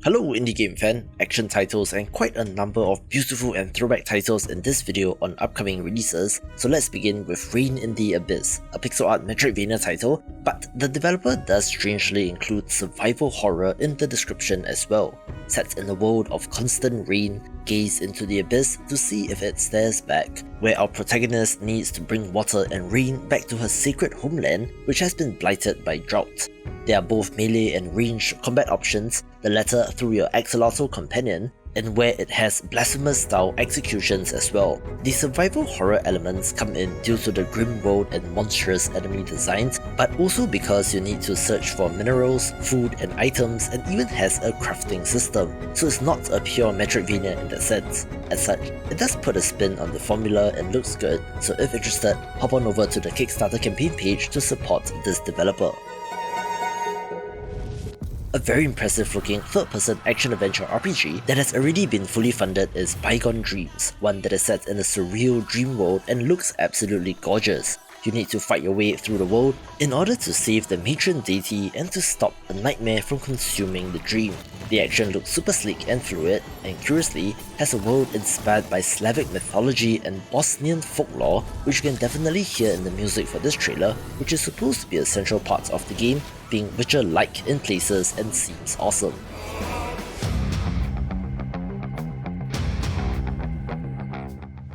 Hello indie game fan, action titles and quite a number of beautiful and throwback titles in this video on upcoming releases, so let's begin with Reign in the Abyss, a pixel art Metroidvania title, but the developer does strangely include survival horror in the description as well. Set in a world of constant rain, gaze into the abyss to see if it stares back, where our protagonist needs to bring water and rain back to her sacred homeland, which has been blighted by drought. There are both melee and ranged combat options, the latter through your axolotl companion, and where it has blasphemous style executions as well. The survival horror elements come in due to the grim world and monstrous enemy designs, but also because you need to search for minerals, food and items, and even has a crafting system, so it's not a pure Metroidvania in that sense. As such, it does put a spin on the formula and looks good, so if interested, hop on over to the Kickstarter campaign page to support this developer. A very impressive looking third-person action-adventure RPG that has already been fully funded is Bygone Dreams, one that is set in a surreal dream world and looks absolutely gorgeous. You need to fight your way through the world in order to save the matron deity and to stop a nightmare from consuming the dream. The action looks super sleek and fluid, and curiously, has a world inspired by Slavic mythology and Bosnian folklore, which you can definitely hear in the music for this trailer, which is supposed to be a central part of the game, being Witcher-like in places and seems awesome.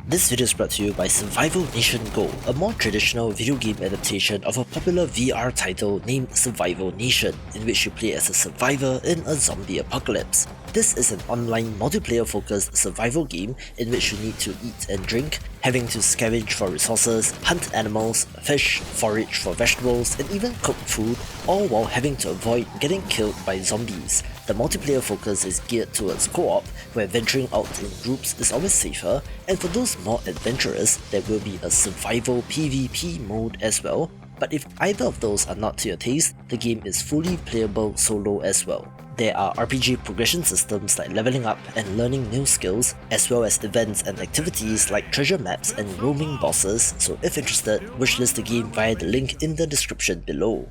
This video is brought to you by Survival Nation Go, a more traditional video game adaptation of a popular VR title named Survival Nation, in which you play as a survivor in a zombie apocalypse. This is an online multiplayer-focused survival game in which you need to eat and drink, having to scavenge for resources, hunt animals, fish, forage for vegetables, and even cook food, all while having to avoid getting killed by zombies. The multiplayer focus is geared towards co-op, where venturing out in groups is always safer, and for those more adventurous, there will be a survival PvP mode as well, but if either of those are not to your taste, the game is fully playable solo as well. There are RPG progression systems like leveling up and learning new skills, as well as events and activities like treasure maps and roaming bosses, so if interested, wishlist the game via the link in the description below.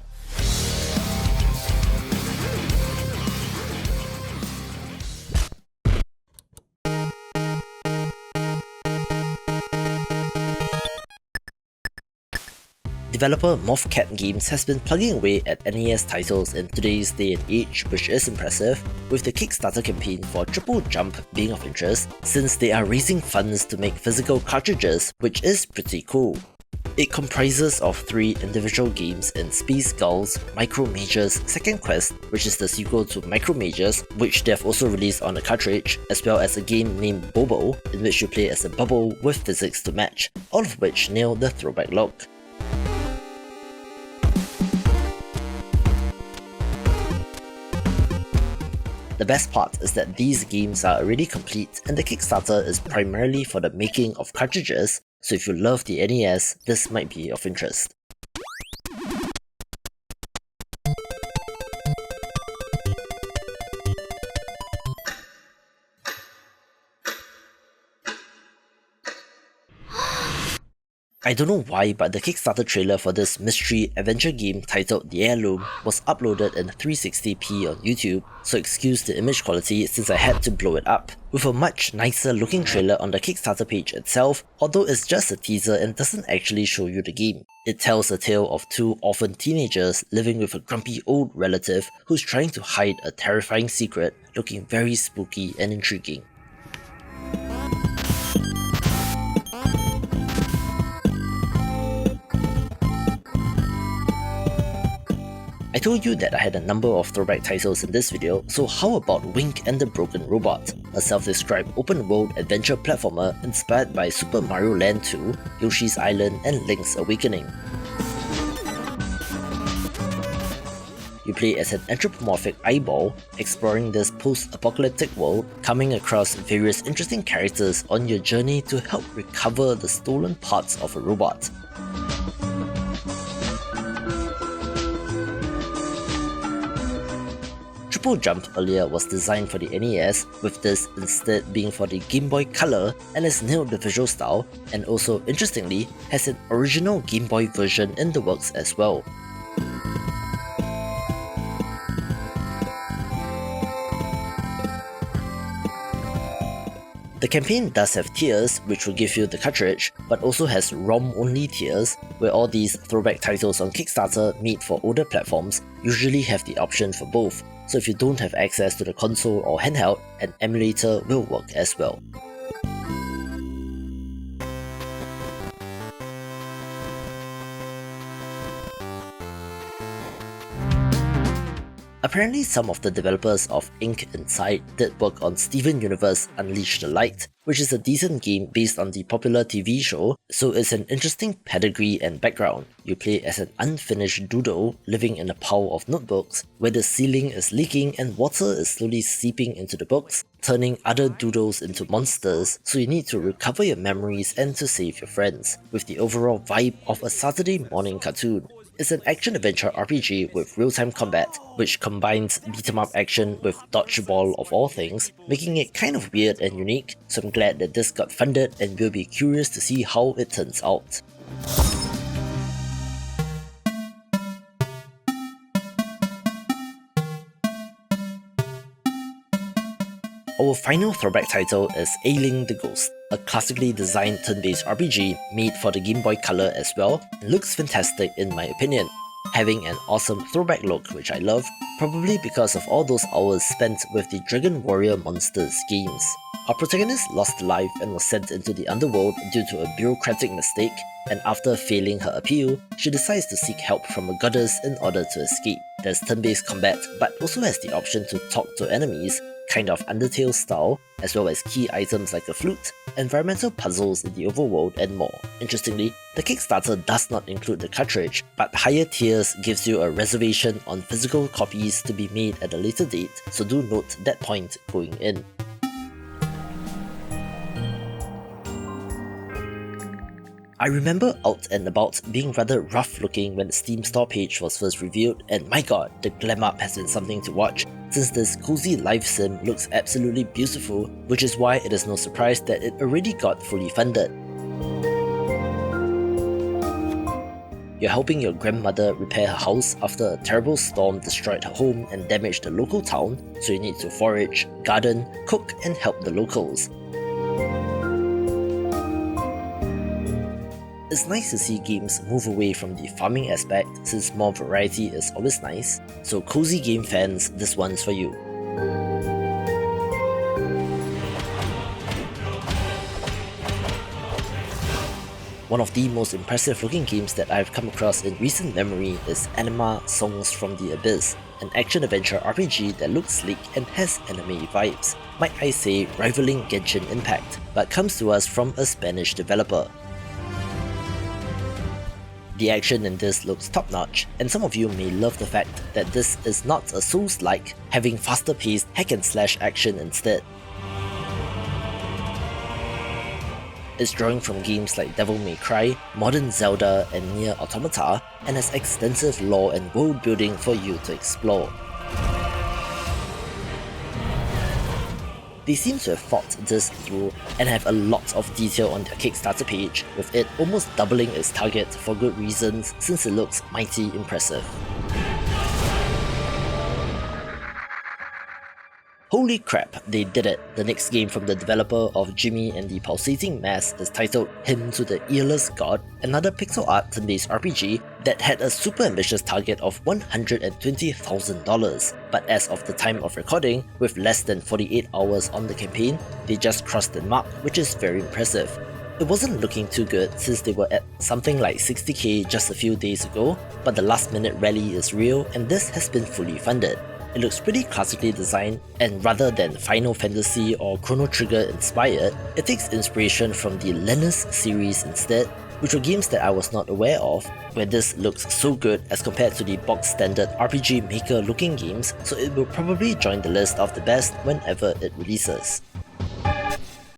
Developer Mothcat Games has been plugging away at NES titles in today's day and age, which is impressive, with the Kickstarter campaign for Triple Jump being of interest, since they are raising funds to make physical cartridges, which is pretty cool. It comprises of 3 individual games in Space Gulls, Micro Mages Second Quest, which is the sequel to Micro Mages, which they have also released on a cartridge, as well as a game named Bobo, in which you play as a bubble with physics to match, all of which nail the throwback look. The best part is that these games are already complete and the Kickstarter is primarily for the making of cartridges, so if you love the NES, this might be of interest. I don't know why, but the Kickstarter trailer for this mystery adventure game titled The Heirloom was uploaded in 360p on YouTube, so excuse the image quality since I had to blow it up, with a much nicer looking trailer on the Kickstarter page itself, although it's just a teaser and doesn't actually show you the game. It tells a tale of 2 orphan teenagers living with a grumpy old relative who's trying to hide a terrifying secret, looking very spooky and intriguing. I told you that I had a number of throwback titles in this video, so how about Wink and the Broken Robot, a self-described open-world adventure platformer inspired by Super Mario Land 2, Yoshi's Island and Link's Awakening. You play as an anthropomorphic eyeball, exploring this post-apocalyptic world, coming across various interesting characters on your journey to help recover the stolen parts of a robot. Triple Jump earlier was designed for the NES, with this instead being for the Game Boy Color, and has nailed the visual style, and also interestingly has an original Game Boy version in the works as well. The campaign does have tiers, which will give you the cartridge, but also has ROM-only tiers, where all these throwback titles on Kickstarter made for older platforms usually have the option for both, so if you don't have access to the console or handheld, an emulator will work as well. Apparently, some of the developers of Ink Inside did work on Steven Universe Unleash the Light, which is a decent game based on the popular TV show, so it's an interesting pedigree and background. You play as an unfinished doodle living in a pile of notebooks, where the ceiling is leaking and water is slowly seeping into the books, turning other doodles into monsters, so you need to recover your memories and to save your friends, with the overall vibe of a Saturday morning cartoon. It's an action-adventure RPG with real-time combat, which combines beat-em-up action with dodgeball of all things, making it kind of weird and unique, so I'm glad that this got funded and we'll be curious to see how it turns out. Our final throwback title is Aaling the Ghost, a classically designed turn-based RPG made for the Game Boy Color as well, and looks fantastic in my opinion, having an awesome throwback look which I love, probably because of all those hours spent with the Dragon Warrior Monsters games. Our protagonist lost her life and was sent into the underworld due to a bureaucratic mistake, and after failing her appeal, she decides to seek help from a goddess in order to escape. There's turn-based combat, but also has the option to talk to enemies, kind of Undertale style, as well as key items like a flute, environmental puzzles in the overworld, and more. Interestingly, the Kickstarter does not include the cartridge, but higher tiers gives you a reservation on physical copies to be made at a later date, so do note that point going in. I remember out and about being rather rough looking when the Steam store page was first revealed, and my god, the glam up has been something to watch, since this cozy life sim looks absolutely beautiful, which is why it is no surprise that it already got fully funded. You're helping your grandmother repair her house after a terrible storm destroyed her home and damaged the local town, so you need to forage, garden, cook, and help the locals. It's nice to see games move away from the farming aspect, since more variety is always nice, so cozy game fans, this one's for you. One of the most impressive looking games that I've come across in recent memory is Anima Songs from the Abyss, an action-adventure RPG that looks sleek and has anime vibes, might I say rivaling Genshin Impact, but comes to us from a Spanish developer. The action in this looks top-notch, and some of you may love the fact that this is not a Souls-like, having faster-paced hack-and-slash action instead. It's drawing from games like Devil May Cry, Modern Zelda, and Nier Automata, and has extensive lore and world building for you to explore. They seem to have thought this through and have a lot of detail on their Kickstarter page, with it almost doubling its target for good reasons since it looks mighty impressive. Holy crap, they did it! The next game from the developer of Jimmy and the Pulsating Mass is titled Hymn to the Earless God, another pixel art turn-based RPG that had a super ambitious target of $120,000, but as of the time of recording, with less than 48 hours on the campaign, they just crossed the mark, which is very impressive. It wasn't looking too good since they were at something like 60k just a few days ago, but the last minute rally is real and this has been fully funded. It looks pretty classically designed, and rather than Final Fantasy or Chrono Trigger inspired, it takes inspiration from the Lennis series instead, which were games that I was not aware of, where this looks so good as compared to the box standard RPG Maker looking games, so it will probably join the list of the best whenever it releases.